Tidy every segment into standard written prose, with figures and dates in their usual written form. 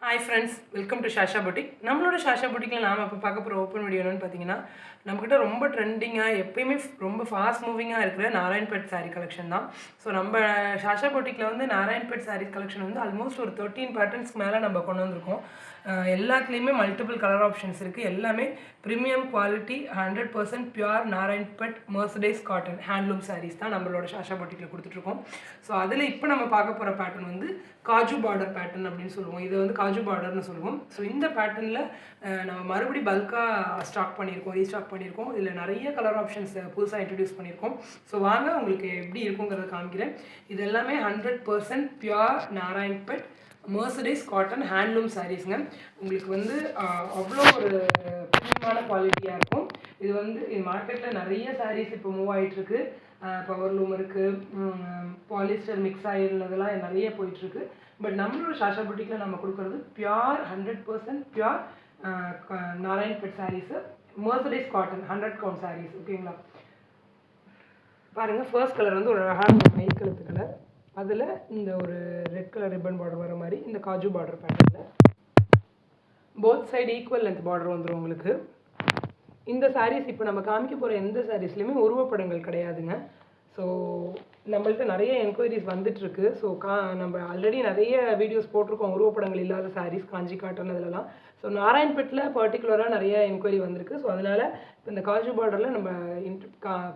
Hi friends, welcome to Shasha boutique. நம்மளோட ஷாஷா புட்டிக்கில் நாம் இப்போ பார்க்க போகிற ஓப்பன் வீடியோ என்னென்னு பார்த்தீங்கன்னா, நம்மக்கிட்ட ரொம்ப ட்ரெண்டிங்காக எப்பயுமே ரொம்ப ஃபாஸ்ட் மூவிங்காக இருக்கிற நாராயண்பேட் சாரீ கலெக்ஷன் தான். ஸோ நம்ம ஷாஷா புட்டிக்கில் வந்து நாராயண்பேட் சாரீ கலெக்ஷன் வந்து ஆல்மோஸ்ட் ஒரு 13 பேட்டர்ன்ஸ்க்கு மேலே நம்ம கொண்டு வந்திருக்கோம். எல்லாத்துலேயுமே மல்டிபிள் கலர் ஆப்ஷன்ஸ் இருக்குது. எல்லாமே premium quality 100% pure Narayanpet mercerised cotton handloom saris தான் நம்மளோட ஷாஷா புட்டிக்கில் கொடுத்துட்ருக்கோம். ஸோ அதில் இப்போ நம்ம பார்க்க போகிற பேட்டர்ன் வந்து காஜு பார்டர் பேட்டர்ன் அப்படின்னு சொல்லுவோம். இது வந்து காஜு பார்டர்னு சொல்லுவோம். ஸோ இந்த பேட்டர்னில் நம்ம மறுபடி பல்காக ஸ்டாக் பண்ணியிருக்கோம், ரீஸ்டாக் பண்ணியிருக்கோம். இதில் நிறைய கலர் ஆப்ஷன்ஸ் புதுசாக இன்ட்ரடியூஸ் பண்ணியிருக்கோம். ஸோ வாங்க உங்களுக்கு எப்படி இருக்குங்கிறத காமிக்கிறேன். இது எல்லாமே 100% pure Narayanpet mercerised cotton handloom சாரீஸுங்க. உங்களுக்கு வந்து அவ்வளோ ஒரு ப்ரீமியமான குவாலிட்டியாக இருக்கும். இது வந்து மார்க்கெட்டில் நிறைய சாரீஸ் இப்போ மூவ் ஆகிட்டுருக்கு. பவர்லூம் இருக்குது, பாலிஸ்டர் மிக்ஸ் ஆகிருந்ததெல்லாம் நிறைய போயிட்டுருக்கு. பட் நம்மளோட ஷாஷா புட்டிக்கில் நம்ம கொடுக்குறது pure 100% pure Narayanpet saris mercerised cotton 100 count saris. ஓகேங்களா? பாருங்கள், ஃபர்ஸ்ட் கலர் வந்து ஒரு அழகான மயில் கழுத்து கலர். அதில் இந்த ஒரு ரெட் கலர் ரிப்பன் பார்டர் வர மாதிரி இந்த காஜு பார்டர் பேட்டர்னில் both side equal length border வந்துடும் உங்களுக்கு. இந்த சாரீஸ் இப்போ நம்ம காமிக்க போகிற எந்த சாரீஸ்லையுமே உருவப்படங்கள் கிடையாதுங்க. ஸோ நம்மள்ட்ட நிறைய என்கொயரிஸ் வந்துட்டுருக்கு. ஸோ நம்ம ஆல்ரெடி நிறைய வீடியோஸ் போட்டிருக்கோம் உருவப்படங்கள் இல்லாத சாரீஸ், காஞ்சி காட்டன் இதெல்லாம். ஸோ நாராயண்பேட்டில் பர்டிகுலராக நிறைய என்கொயரி வந்திருக்கு. ஸோ அதனால் இப்போ இந்த காஜு பார்டரில் நம்ம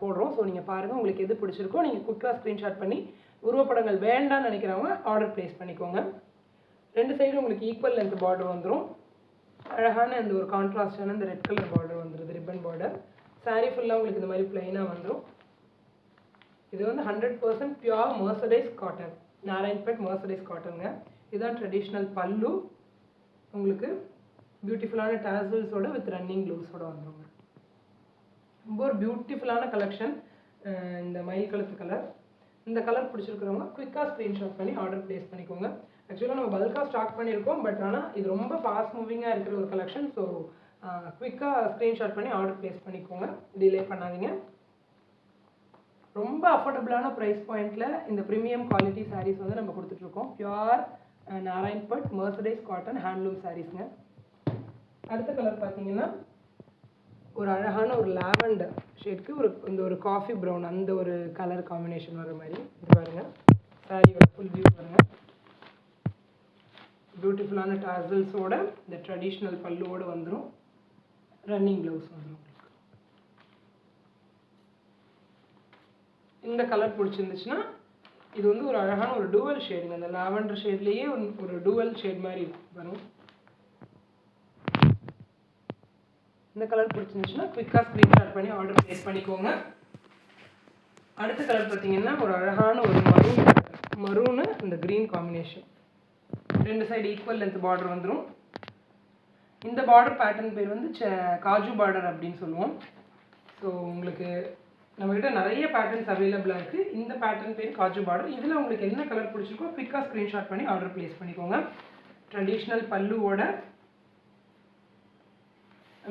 போடுறோம். ஸோ நீங்கள் பாருங்கள், உங்களுக்கு எது பிடிச்சிருக்கோ நீங்கள் குயிக்காக ஸ்க்ரீன்ஷாட் பண்ணி உருவப்படங்கள் வேண்டாம்னு நினைக்கிறவங்க ஆர்டர் ப்ளேஸ் பண்ணிக்கோங்க. ரெண்டு சைடும் உங்களுக்கு ஈக்குவல் லென்த் பார்டர் வந்துடும். அழகான இந்த ஒரு கான்ட்ராஸ்டான இந்த ரெட் கலர் பார்டர் வந்துடுது, ரிப்பன் பார்டர். சாரீ ஃபுல்லாக உங்களுக்கு இந்த மாதிரி பிளைனாக வந்துடும். இது வந்து 100% pure mercerised cotton, Narayanpet mercerised காட்டனுங்க. இதுதான் ட்ரெடிஷ்னல் பல்லு. உங்களுக்கு பியூட்டிஃபுல்லான டாசல்ஸோட வித் ரன்னிங் க்ளவுஸோட வந்துடுங்க. ரொம்ப ஒரு பியூட்டிஃபுல்லான கலெக்ஷன். இந்த மயில் கழுத்து கலர், இந்த கலர் பிடிச்சிருக்கிறவங்க குயிக்காக ஸ்க்ரீன்ஷாட் பண்ணி ஆர்டர் ப்ளேஸ் பண்ணிக்கோங்க. ஆக்சுவலாக நம்ம பல்காக ஸ்டாக் பண்ணியிருக்கோம். பட் ஆனால் இது ரொம்ப ஃபாஸ்ட் மூவிங்காக இருக்கிற ஒரு கலெக்ஷன். ஸோ குயிக்காக ஸ்க்ரீன்ஷாட் பண்ணி ஆர்டர் ப்ளேஸ் பண்ணிக்கோங்க, டிலே பண்ணாதீங்க. ரொம்ப அஃபோர்டபுளான ப்ரைஸ் பாயிண்டில் இந்த ப்ரீமியம் குவாலிட்டி சாரீஸ் வந்து நம்ம கொடுத்துட்ருக்கோம். Pure Narayanpet mercerised cotton handloom சாரீஸுங்க. அடுத்த கலர் பார்த்தீங்கன்னா ஒரு அழகான ஒரு லாவெண்டர் ஷேட்க்கு இந்த ஒரு காஃபி ப்ரௌன் அந்த ஒரு கலர் காம்பினேஷன் வர மாதிரி இது பாருங்கள். சாரியோட ஃபுல் வியூ பாருங்கள். பியூட்டிஃபுல்லான டாசல்ஸோட இந்த ட்ரெடிஷ்னல் பல்லுவோடு வந்துடும். ரன்னிங் ப்ளவுஸ் வந்துடும். இந்த கலர் பிடிச்சிருந்துச்சுன்னா இது வந்து ஒரு அழகான ஒரு டூவல் ஷேடுங்க. அந்த லாவெண்டர் ஷேட்லேயே ஒரு டூவல் ஷேட் மாதிரி இருக்கும் பாருங்கள். இந்த கலர் பிடிச்சிருந்துச்சுன்னா குயிக்காக ஸ்க்ரீன்ஷாட் பண்ணி ஆர்டர் ப்ளேஸ் பண்ணிக்கோங்க. அடுத்த கலர் பார்த்தீங்கன்னா ஒரு அழகான ஒரு மரூனு இந்த க்ரீன் காம்பினேஷன். ரெண்டு சைடு ஈக்குவல் லென்த் பார்டர் வந்துடும். இந்த பார்டர் பேட்டர்ன் பேர் வந்து காஜு பார்டர் அப்படின்னு சொல்லுவோம். ஸோ உங்களுக்கு நம்மக்கிட்ட நிறைய பேட்டர்ன்ஸ் அவைலபிளாக இருக்குது. இந்த பேட்டர்ன் பேர் காஜு பார்டர். இதில் உங்களுக்கு என்ன கலர் பிடிச்சிருக்கோ குயிக்காக ஸ்க்ரீன்ஷாட் பண்ணி ஆர்டர் ப்ளேஸ் பண்ணிக்கோங்க. ட்ரெடிஷ்னல் பல்லுவோட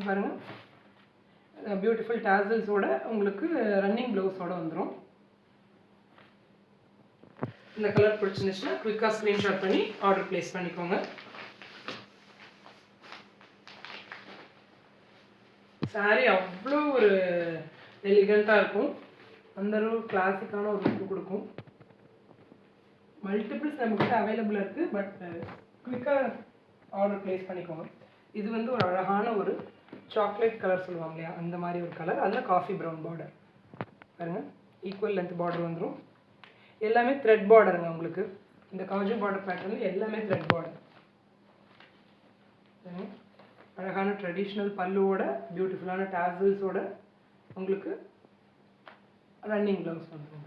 பாருங்கள், பியூட்டிஃபுல் டாசல்ஸோட உங்களுக்கு ரன்னிங் ப்ளவுஸோட வந்துடும். இந்த கலர் பிடிச்சிருந்துச்சுன்னா குயிக்காக ஸ்க்ரீன்ஷாட் பண்ணி ஆர்டர் ப்ளேஸ் பண்ணிக்கோங்க. சாரீ அவ்வளோ ஒரு எலிகண்ட்டாக இருக்கும். அந்த ஒரு கிளாசிக்கான ஒரு லுக்கு கொடுக்கும். மல்டிபிள்ஸ் நம்மக்கிட்ட அவைலபிளாக இருக்குது. பட் குயிக்காக ஆர்டர் ப்ளேஸ் பண்ணிக்கோங்க. இது வந்து ஒரு அழகான ஒரு சாக்லேட் கலர் சொல்லுவாங்க இல்லையா, அந்த மாதிரி ஒரு கலர். அதில் காஃபி ப்ரௌன் பார்டர் பாருங்கள். ஈக்குவல் லென்த் பார்டர் வந்துடும். எல்லாமே த்ரெட் பார்டருங்க. உங்களுக்கு இந்த காஜு பார்டர் பேட்டர்னில் எல்லாமே த்ரெட் பார்டர். அழகான ட்ரெடிஷ்னல் பல்லுவோட பியூட்டிஃபுல்லான டாசல்ஸோட உங்களுக்கு ரன்னிங் ப்ளவுஸ் வந்துடும்.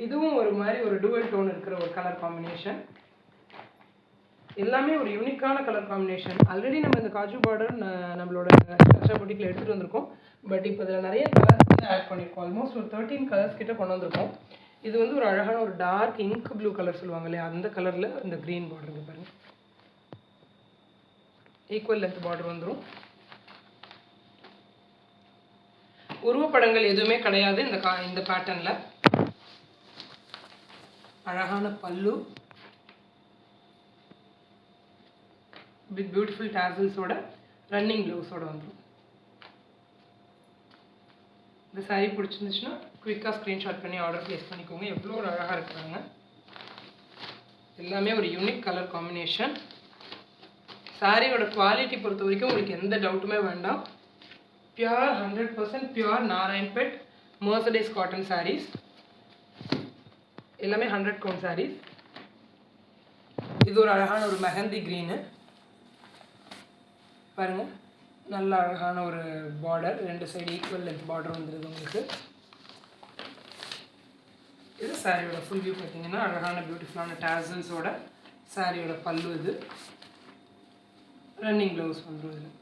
இதுவும் ஒரு மாதிரி ஒரு டூவல் டோன் இருக்கிற ஒரு கலர் காம்பினேஷன். எல்லாமே ஒரு யூனிக்கான கலர் காம்பினேஷன். ஆல்ரெடி நம்ம இந்த காஜு பார்டர் நம்மளோட ஷாஷா புட்டிக்கில் எடுத்துகிட்டு வந்திருக்கோம். பட் இப்போ இதில் நிறைய கலர்ஸ் வந்து ஆட் பண்ணியிருக்கோம். ஆல்மோஸ்ட் ஒரு 13 கலர்ஸ் கிட்ட கொண்டு வந்திருக்கோம். இது வந்து ஒரு அழகான ஒரு டார்க் இங்க் ப்ளூ கலர் சொல்லுவாங்க இல்லையா, அந்த கலரில் இந்த க்ரீன் பார்டருங்க பாருங்கள். ஈக்குவல் லென்த் பார்டர் வந்துடும். உருவப்படங்கள் எதுவுமே கிடையாது இந்த பேட்டர்னில். அழகான பல்லு, வித் பியூட்டிஃபுல் டாசல்ஸோட ரன்னிங் ப்ளவுஸோட வந்துடும். இந்த சாரீ பிடிச்சிருந்துச்சுன்னா குயிக்காக ஸ்க்ரீன்ஷாட் பண்ணி ஆர்டர் ப்ளேஸ் பண்ணிக்கோங்க. எவ்வளோ ஒரு அழகாக இருக்கிறாங்க. எல்லாமே ஒரு யூனிக் கலர் காம்பினேஷன். சாரியோட குவாலிட்டி பொறுத்த வரைக்கும் உங்களுக்கு எந்த டவுட்டுமே வேண்டாம். Pure 100% pure Narayanpet mercerised cotton saris. எல்லாமே 100 கவுண்ட் சாரீஸ். இது ஒரு அழகான ஒரு மெஹந்தி க்ரீனு பாருங்கள். நல்ல அழகான ஒரு border, 2 side equal length border வந்துடுது உங்களுக்கு. இது சாரியோட ஃபுல் வியூ பார்த்தீங்கன்னா அழகான பியூட்டிஃபுல்லான டாசல்ஸோட சாரியோட பல்லு. இது ரன்னிங் ப்ளவுஸ் வந்துடும். இதில்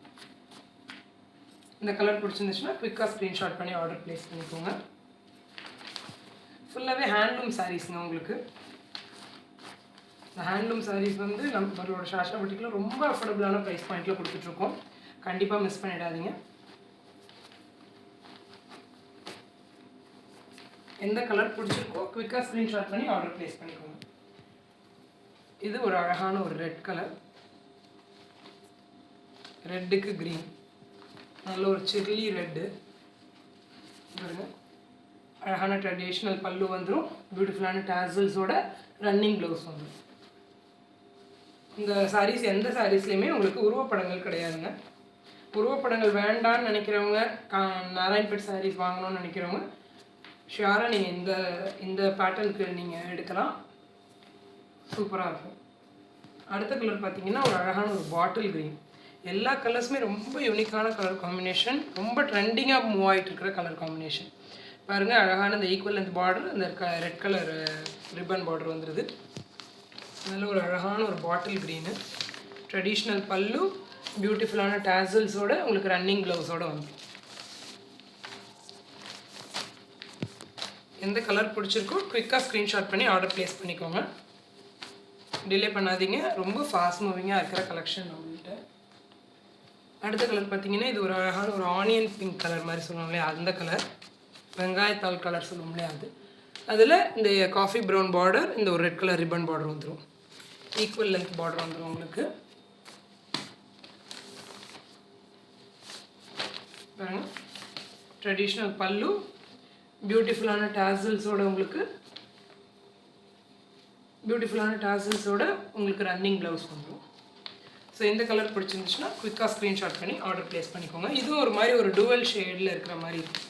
இந்த கலர் பிடிச்சிருந்துச்சுன்னா குயிக்காக ஸ்க்ரீன்ஷாட் பண்ணி ஆர்டர் ப்ளேஸ் பண்ணிக்கோங்க. ஃபுல்லாகவே ஹேண்ட்லூம் சாரீஸுங்க உங்களுக்கு. இந்த ஹேண்ட்லூம் சாரீஸ் வந்து நம்மளோட சாஷா புட்டிக்கில் ரொம்ப அஃபோர்டபுளான ப்ரைஸ் பாயிண்டில் கொடுத்துட்ருக்கோம். கண்டிப்பாக மிஸ் பண்ணிடாதீங்க. எந்த கலர் பிடிச்சிருக்கோ குயிக்காக ஸ்க்ரீன்ஷாட் பண்ணி ஆர்டர் ப்ளேஸ் பண்ணிக்கோங்க. இது ஒரு அழகான ஒரு ரெட் கலர், ரெட்டுக்கு க்ரீன், நல்ல ஒரு சில்லி ரெட்டு பாருங்க. அழகான ட்ரெடிஷ்னல் பல்லு வந்துடும். பியூட்டிஃபுல்லான டாசல்ஸோட ரன்னிங் ப்ளவுஸ் வந்துடும். இந்த சாரீஸ் எந்த சாரீஸ்லையுமே உங்களுக்கு உருவப்படங்கள் கிடையாதுங்க. உருவப்படங்கள் வேண்டான்னு நினைக்கிறவங்க, நாராயண்பேட் சாரீஸ் வாங்கணும்னு நினைக்கிறவங்க ஷியோராக நீங்கள் இந்த பேட்டர்னுக்கு நீங்கள் எடுக்கலாம். சூப்பராக இருக்கும். அடுத்த கலர் பார்த்தீங்கன்னா ஒரு அழகான ஒரு பாட்டில் க்ரீன். எல்லா கலர்ஸுமே ரொம்ப யூனிக்கான கலர் காம்பினேஷன், ரொம்ப ட்ரெண்டிங்காக மூவ் ஆகிட்டு இருக்கிற கலர் காம்பினேஷன் பாருங்கள். அழகான இந்த ஈக்குவல் லென்த் பார்டர், இந்த ரெட் கலர் ரிப்பன் பார்டர் வந்துடுது. நல்ல ஒரு அழகான ஒரு பாட்டில் க்ரீனு, ட்ரெடிஷ்னல் பல்லு, பியூட்டிஃபுல்லான டாசல்ஸோட உங்களுக்கு ரன்னிங் ப்ளவுஸோடு வந்துடும். எந்த கலர் பிடிச்சிருக்கோ குயிக்காக ஸ்க்ரீன்ஷாட் பண்ணி ஆர்டர் ப்ளேஸ் பண்ணிக்கோங்க. டிலே பண்ணாதீங்க. ரொம்ப ஃபாஸ்ட் மூவிங்காக இருக்கிற கலெக்ஷன் நம்மள்கிட்ட. அடுத்த கலர் பார்த்தீங்கன்னா இது ஒரு அழகான ஒரு ஆனியன் பிங்க் கலர் மாதிரி சொல்லுவோம் இல்லையா, அந்த கலர், வெங்காயத்தாள் கலர் சொல்லுவோம் இல்லையா, அதில் இந்த காஃபி ப்ரௌன் பார்டர், இந்த ஒரு ரெட் கலர் ரிப்பன் பார்டர் வந்துடும். ஈக்குவல் லென்த் பார்டர் வந்துடும் உங்களுக்கு. பாருங்க, ட்ரெடிஷ்னல் பல்லு, பியூட்டிஃபுல்லான டாசல்ஸோட உங்களுக்கு ரன்னிங் ப்ளவுஸ் வந்துடும். ஸோ இந்த கலர் பிடிச்சிருந்துச்சுன்னா குயிக்காக ஸ்க்ரீன்ஷாட் பண்ணி ஆர்டர் ப்ளேஸ் பண்ணிக்கோங்க. இதுவும் ஒரு மாதிரி ஒரு டுவல் ஷேடில் இருக்கிற மாதிரி இருக்கும்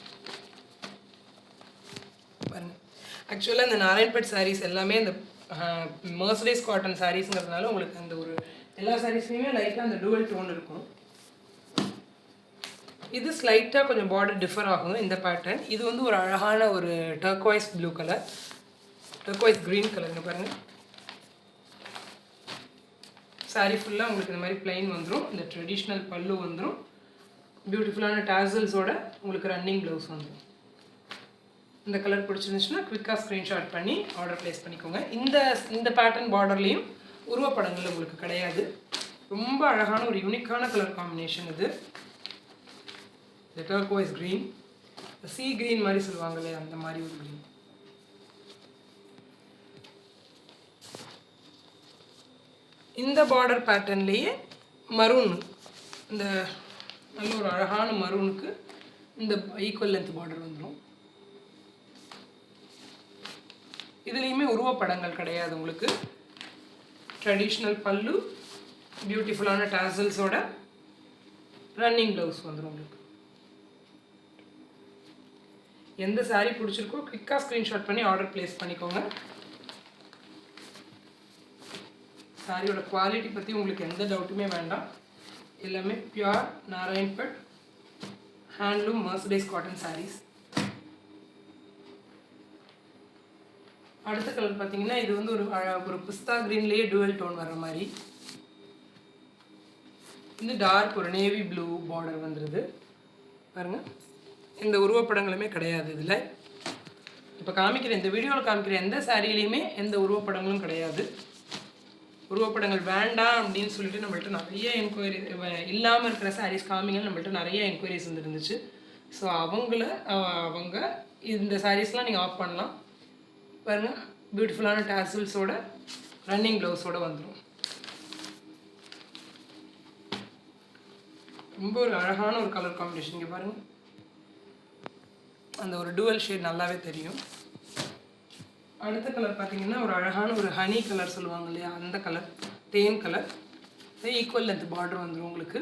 பாருங்கள். ஆக்சுவலாக இந்த நாராயண்பேட் சாரீஸ் எல்லாமே இந்த மர்சடைஸ் காட்டன் சாரீஸுங்கிறதுனால உங்களுக்கு அந்த ஒரு எல்லா சாரீஸ்லையுமே லைட்டாக அந்த டுவல் டோன் இருக்கும். இது ஸ்லைட்டாக கொஞ்சம் பார்டர் டிஃபர் ஆகும் இந்த பேட்டர்ன். இது வந்து ஒரு அழகான ஒரு turquoise blue colour, turquoise green கலருங்க பாருங்கள். சாரீ ஃபுல்லாக உங்களுக்கு இந்த மாதிரி பிளைன் வந்துடும். இந்த ட்ரெடிஷ்னல் பல்லு வந்துடும். பியூட்டிஃபுல்லான டாசல்ஸோட உங்களுக்கு ரன்னிங் ப்ளவுஸ் வந்துடும். இந்த கலர் பிடிச்சிருந்துச்சுன்னா குவிக்காக ஸ்க்ரீன்ஷாட் பண்ணி ஆர்டர் ப்ளேஸ் பண்ணிக்கோங்க. இந்த பேட்டர்ன் பார்டர்லேயும் உருவப்படங்கள் உங்களுக்கு கிடையாது. ரொம்ப அழகான ஒரு யூனிக்கான கலர் காம்பினேஷன் இது. இந்த டர்க்வைஸ் க்ரீன், சி க்ரீன் மாதிரி சொல்லுவாங்க இல்லையா, அந்த மாதிரி ஒரு க்ரீன். இந்த பார்டர் பேட்டர்ன்லேயே மரூன், இந்த நல்ல ஒரு அழகான மரூனுக்கு இந்த ஈக்குவல் லென்த் பார்டர் வந்துடும். இதுலேயுமே உருவப்படங்கள் கிடையாது உங்களுக்கு. ட்ரெடிஷ்னல் பல்லு, பியூட்டிஃபுல்லான டாசல்ஸோட ரன்னிங் ப்ளவுஸ் வந்துடும் உங்களுக்கு. எந்த சாரீ பிடிச்சிருக்கோ குயிக்காக ஸ்க்ரீன்ஷாட் பண்ணி ஆர்டர் ப்ளேஸ் பண்ணிக்கோங்க. சாரியோட குவாலிட்டி பற்றி உங்களுக்கு எந்த டவுட்டுமே வேண்டாம். எல்லாமே pure Narayanpet handloom mercerised cotton saris. அடுத்த கலர் பார்த்தீங்கன்னா இது வந்து ஒரு பிஸ்தா க்ரீன்லேயே டுவல் டோன் வர மாதிரி. இந்த டார்க் ஒரு நேவி ப்ளூ பார்டர் வந்துடுது பாருங்கள். இந்த உருவப்படங்களுமே கிடையாது இதில். இப்போ இந்த வீடியோவில் காமிக்கிற எந்த சாரிலையுமே எந்த உருவப்படங்களும் கிடையாது. உருவப்படங்கள் வேண்டாம் அப்படின்னு சொல்லிட்டு நம்மள்ட்ட நிறைய என்கொயரி, இல்லாமல் இருக்கிற சாரீஸ் காமிங்கன்னு நம்மள்ட்ட நிறைய என்கொயரிஸ் வந்துருந்துச்சு. ஸோ அவங்க இந்த சாரீஸ்லாம் நீங்கள் ஆஃப் பண்ணலாம் பாருங்கள். பியூட்டிஃபுல்லான டாசல்ஸோட ரன்னிங் ப்ளவுஸோடு வந்துடும். ரொம்ப ஒரு அழகான ஒரு கலர் காம்பினேஷன். இங்கே பாருங்கள், அந்த ஒரு டுவல் ஷேட் நல்லாவே தெரியும். அடுத்த கலர் பார்த்தீங்கன்னா ஒரு அழகான ஒரு ஹனி கலர் சொல்லுவாங்க இல்லையா, அந்த கலர், தேன் கலர். ஈக்குவல் லென்த் பார்டர் வந்துடும் உங்களுக்கு.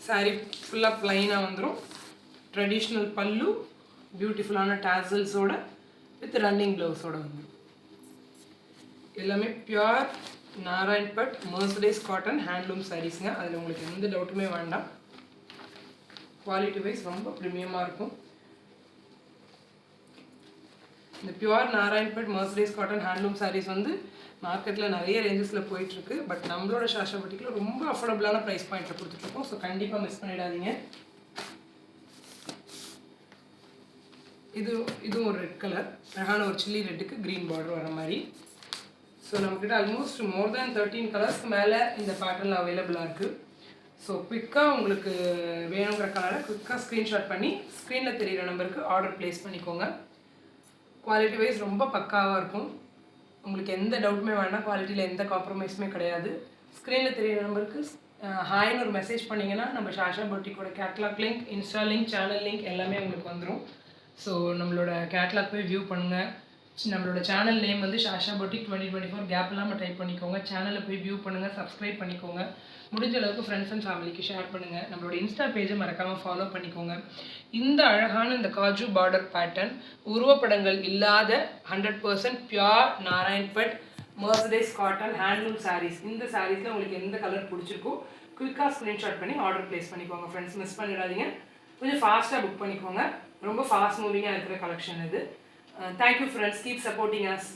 சாரீ ஃபுல்லாக ப்ளைனாக வந்துடும். ட்ரெடிஷ்னல் பல்லு, பியூட்டிஃபுல்லான டாசல்ஸோட வித் ரன்னிங் ப்ளவுஸோடு வந்துடும். எல்லாமே பியூர் நாராயண்பட் மர்சரைஸ் காட்டன் ஹேண்ட்லூம் சாரீஸுங்க. அதில் உங்களுக்கு எந்த டவுட்டுமே வேண்டாம். குவாலிட்டி வைஸ் ரொம்ப ப்ரீமியமாக இருக்கும். இந்த பியூர் நாராயண்பட் மர்சரைஸ் காட்டன் ஹேண்ட்லூம் சாரீஸ் வந்து மார்க்கெட்டில் நிறைய ரேஞ்சஸில் போயிட்டுருக்கு. பட் நம்மளோட சாஷா புட்டிக்கில் ரொம்ப அஃபோர்டபுளான ப்ரைஸ் பாயிண்ட்டில் கொடுத்துட்ருக்கோம். ஸோ கண்டிப்பாக மிஸ் பண்ணிடாதீங்க. இதுவும் ஒரு ரெட் கலர், அழகான ஒரு சில்லி ரெட்டுக்கு க்ரீன் பார்டர் வர மாதிரி. ஸோ நம்மக்கிட்ட ஆல்மோஸ்ட் மோர் தேன் 13 கலர்ஸ்க்கு மேலே இந்த பேட்டர்னில் அவைலபிளாக இருக்குது. ஸோ குயிக்காக உங்களுக்கு வேணுங்கிற கலரை குயிக்காக ஸ்க்ரீன்ஷாட் பண்ணி ஸ்க்ரீனில் தெரிகிற நம்பருக்கு ஆர்டர் ப்ளேஸ் பண்ணிக்கோங்க. குவாலிட்டி வைஸ் ரொம்ப பக்காவாக இருக்கும். உங்களுக்கு எந்த டவுட்டுமே வேண்டாம். குவாலிட்டியில் எந்த காம்ப்ரமைஸுமே கிடையாது. ஸ்க்ரீனில் தெரியிற நம்பருக்கு ஹாய்னு ஒரு மெசேஜ் பண்ணிங்கன்னா நம்ம சாஷா புட்டிக்கோட catalogue link, Insta link, channel link எல்லாமே உங்களுக்கு வந்துடும். ஸோ நம்மளோட கேட்லாக் போய் வியூ பண்ணுங்கள். நம்மளோட சேனல் நேம் வந்து சாஷா புட்டிக் 2024 கேப் இல்லாமல் டைப் பண்ணிக்கோங்க. சேனலில் போய் வியூ பண்ணுங்கள், சப்ஸ்கிரைப் பண்ணிக்கோங்க. முடிஞ்ச அளவுக்கு ஃப்ரெண்ட்ஸ் அண்ட் ஃபேமிலிக்கு ஷேர் பண்ணுங்கள். நம்மளோட இன்ஸ்டா பேஜை மறக்காமல் ஃபாலோ பண்ணிக்கோங்க. இந்த அழகான இந்த காஜு பார்டர் பேட்டர்ன் உருவப்படங்கள் இல்லாத 100% பியூர் நாராயண்பட் மர்சரைஸ் காட்டன் ஹேண்ட்லூம் சாரீஸ். இந்த சாரீஸில் உங்களுக்கு எந்த கலர் பிடிச்சிருக்கோ குயிக்காக ஸ்க்ரீன்ஷாட் பண்ணி ஆர்டர் ப்ளேஸ் பண்ணிக்கோங்க ஃப்ரெண்ட்ஸ். மிஸ் பண்ணிடாதீங்க. கொஞ்சம் ஃபாஸ்ட்டாக புக் பண்ணிக்கோங்க. ரொம்ப ஃபாஸ்ட் மூவிங்காக இருக்கிற கலெக்ஷன் இது. Thank you friends. Keep supporting us.